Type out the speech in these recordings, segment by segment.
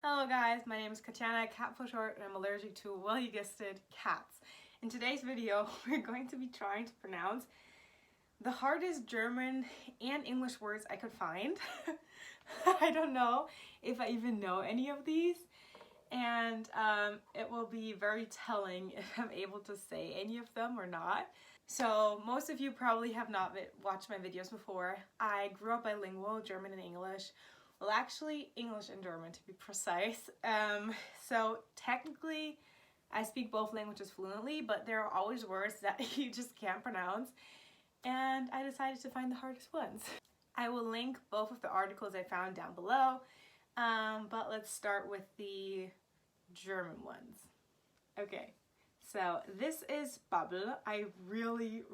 Hello guys, my name is Katjana, cat for short, and I'm allergic to, well, you guessed it, cats. In today's video, we're going to be trying to pronounce the hardest German and English words I could find. I don't know if I even know any of these, and it will be very telling if I'm able to say any of them or not. So most of you probably have not watched my videos before. I grew up bilingual, German and English. Well, actually, English and German to be precise. So technically, I speak both languages fluently, but there are always words that you just can't pronounce. And I decided to find the hardest ones. I will link both of the articles I found down below, but let's start with the German ones. Okay, so this is Bubble. I really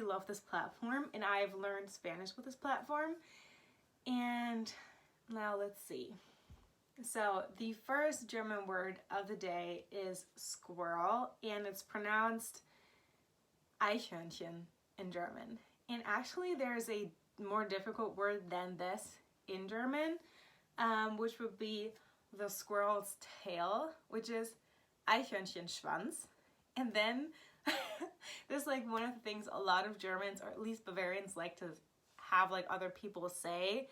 love this platform, and I've learned Spanish with this platform. And now let's see. So the first German word of the day is squirrel, and it's pronounced Eichhörnchen in German. And actually there's a more difficult word than this in German, which would be the squirrel's tail, which is Eichhörnchenschwanz. And then this is like one of the things a lot of Germans, or at least Bavarians, like to have like other people say,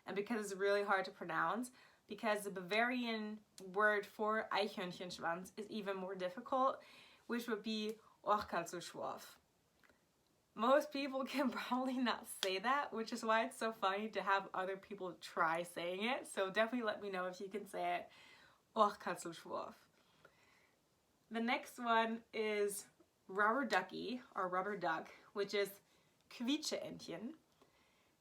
and because it's really hard to pronounce, because the Bavarian word for Eichhörnchenschwanz is even more difficult, which would be Ohrkatzelschwarf. Most people can probably not say that, which is why it's so funny to have other people try saying it. So definitely let me know if you can say it. Ohrkatzelschwarf. The next one is rubber ducky, or rubber duck, which is Quietscheentchen.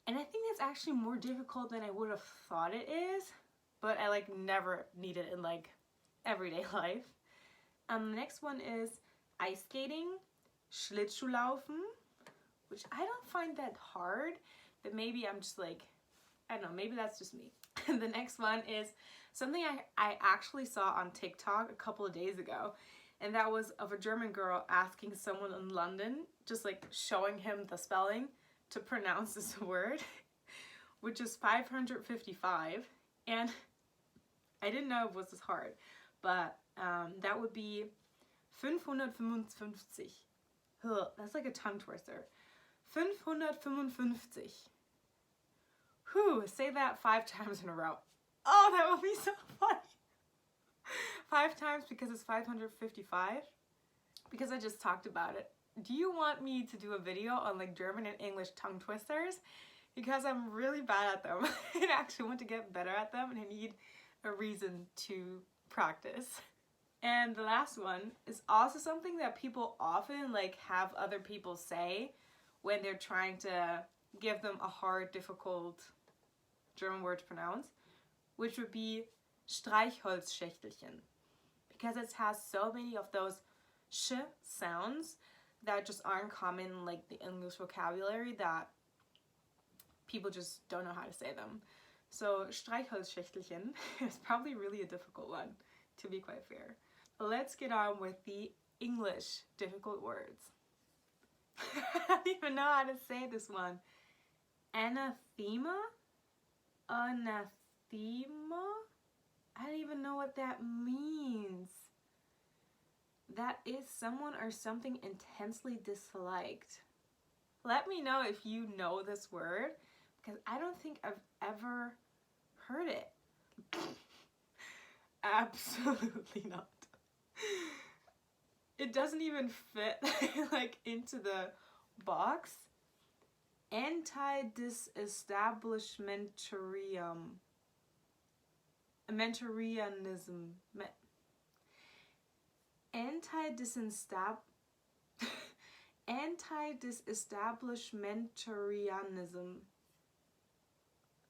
And I think that's actually more difficult than I would have thought it is, but I like never need it in like everyday life. The next one is ice skating, Schlittschuhlaufen, which I don't find that hard, but maybe I'm just like, I don't know, maybe that's just me. And the next one is something I actually saw on TikTok a couple of days ago, and that was of a German girl asking someone in London, just like showing him the spelling to pronounce this word, which is 555, and I didn't know it was this hard, but that would be 555. Ugh, that's like a tongue twister. 555. Whew, say that 5 times in a row. Oh, that would be so funny. 5 times because it's 555, because I just talked about it. Do you want me to do a video on like German and English tongue twisters? Because I'm really bad at them. I actually want to get better at them, and I need a reason to practice. And the last one is also something that people often like have other people say when they're trying to give them a hard, difficult German word to pronounce, which would be Streichholzschächtelchen. Because it has so many of those sh sounds that just aren't common in like the English vocabulary, that people just don't know how to say them. So Streichholzschächtelchen is probably really a difficult one, to be quite fair. Let's get on with the English difficult words. I don't even know how to say this one. Anathema? Anathema? I don't even know what that means. That is someone or something intensely disliked. Let me know if you know this word, because I don't think I've ever heard it. Absolutely not. It doesn't even fit like into the box. Anti-disestablishmentarianism. Anti-disestablishmentarianism.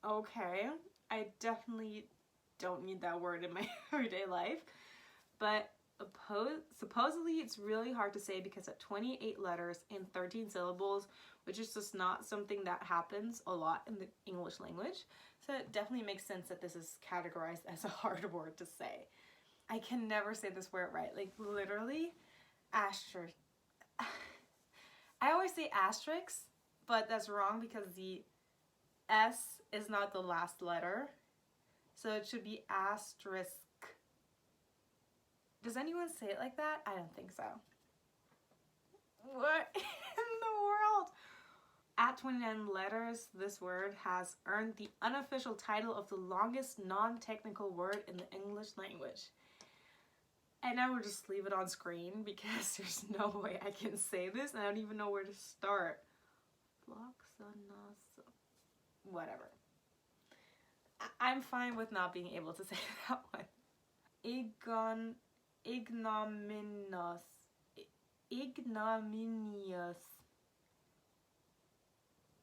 Okay, I definitely don't need that word in my everyday life, but supposedly it's really hard to say because of 28 letters and 13 syllables, which is just not something that happens a lot in the English language. So it definitely makes sense that this is categorized as a hard word to say. I can never say this word right, like literally, asterisk. I always say asterisk, but that's wrong because the S is not the last letter. So it should be asterisk. Does anyone say it like that? I don't think so. What in the world? At 29 letters, this word has earned the unofficial title of the longest non-technical word in the English language. And I will just leave it on screen because there's no way I can say this and I don't even know where to start. Whatever. I'm fine with not being able to say that one. Ignominious. Ignominious.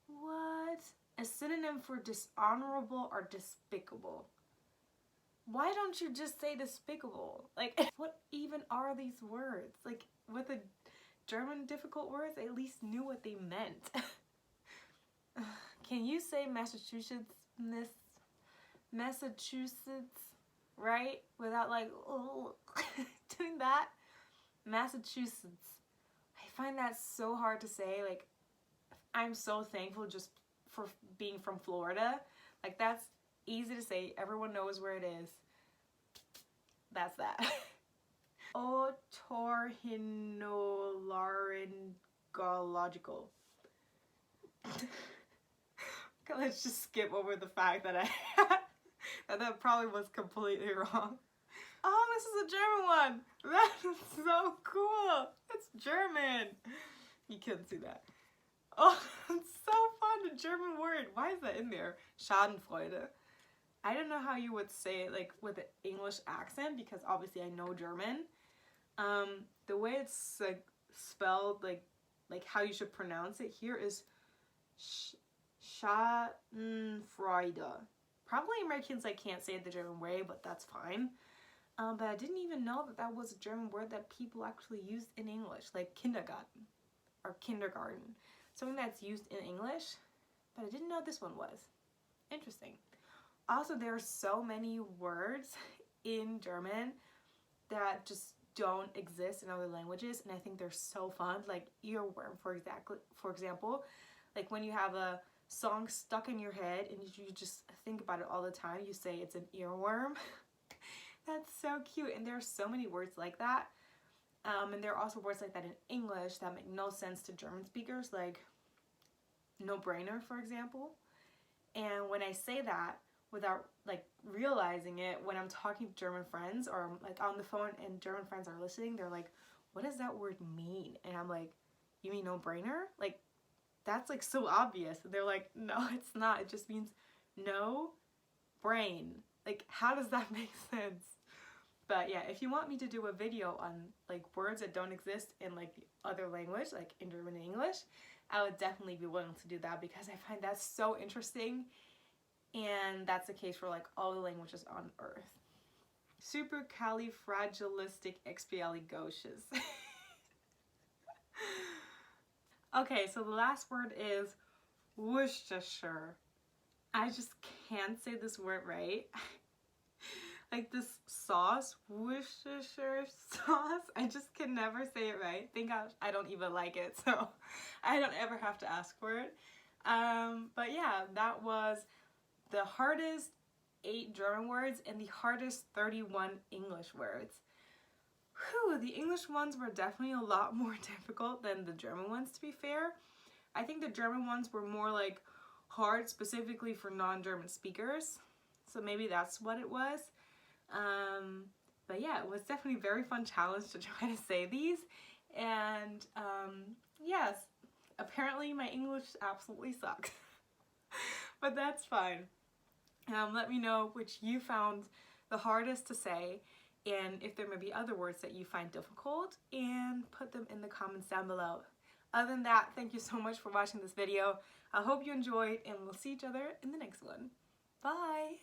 What? A synonym for dishonorable or despicable. Why don't you just say despicable? Like, what even are these words? Like, with the German difficult words, I at least knew what they meant. Can you say Massachusetts, right? Without like, doing that? Massachusetts. I find that so hard to say. Like, I'm so thankful just for being from Florida. Like, that's easy to say. Everyone knows where it is. That's that. Otorhinolaryngological. Okay, let's just skip over the fact that that probably was completely wrong. Oh, this is a German one. That is so cool. It's German. You couldn't see that. Oh, it's so fun, a German word. Why is that in there? Schadenfreude. I don't know how you would say it like with an English accent because obviously I know German. The way it's like spelled, like how you should pronounce it here is Schadenfreude. Probably Americans like can't say it the German way, but that's fine. But I didn't even know that that was a German word that people actually used in English, like kindergarten or kindergarten. Something that's used in English, but I didn't know this one was. Interesting. Also, there are so many words in German that just don't exist in other languages, and I think they're so fun. Like earworm, for example, like when you have a song stuck in your head and you just think about it all the time, you say it's an earworm. That's so cute, and there are so many words like that. And there are also words like that in English that make no sense to German speakers, like no-brainer, for example. And when I say that without like realizing it, when I'm talking to German friends or I'm like on the phone and German friends are listening, they're like, what does that word mean? And I'm like, you mean no-brainer? Like, that's like so obvious. They're like, no, it's not. It just means no brain. Like, how does that make sense? But yeah, if you want me to do a video on like words that don't exist in like the other language, like in German and English, I would definitely be willing to do that because I find that so interesting, and that's the case for like all the languages on Earth. Supercalifragilisticexpialidocious. Okay, so the last word is Worcestershire. I just can't say this word right. Like this sauce, Worcestershire sauce, I just can never say it right. Thank gosh I don't even like it, so I don't ever have to ask for it. But yeah, that was the hardest 8 German words and the hardest 31 English words. Whew, the English ones were definitely a lot more difficult than the German ones, to be fair. I think the German ones were more like hard specifically for non-German speakers, so maybe that's what it was. But yeah, it was definitely a very fun challenge to try to say these, and yes, apparently my English absolutely sucks. But that's fine. Let me know which you found the hardest to say, and if there may be other words that you find difficult, and put them in the comments down below. Other than that, thank you so much for watching this video. I hope you enjoyed, and we'll see each other in the next one. Bye!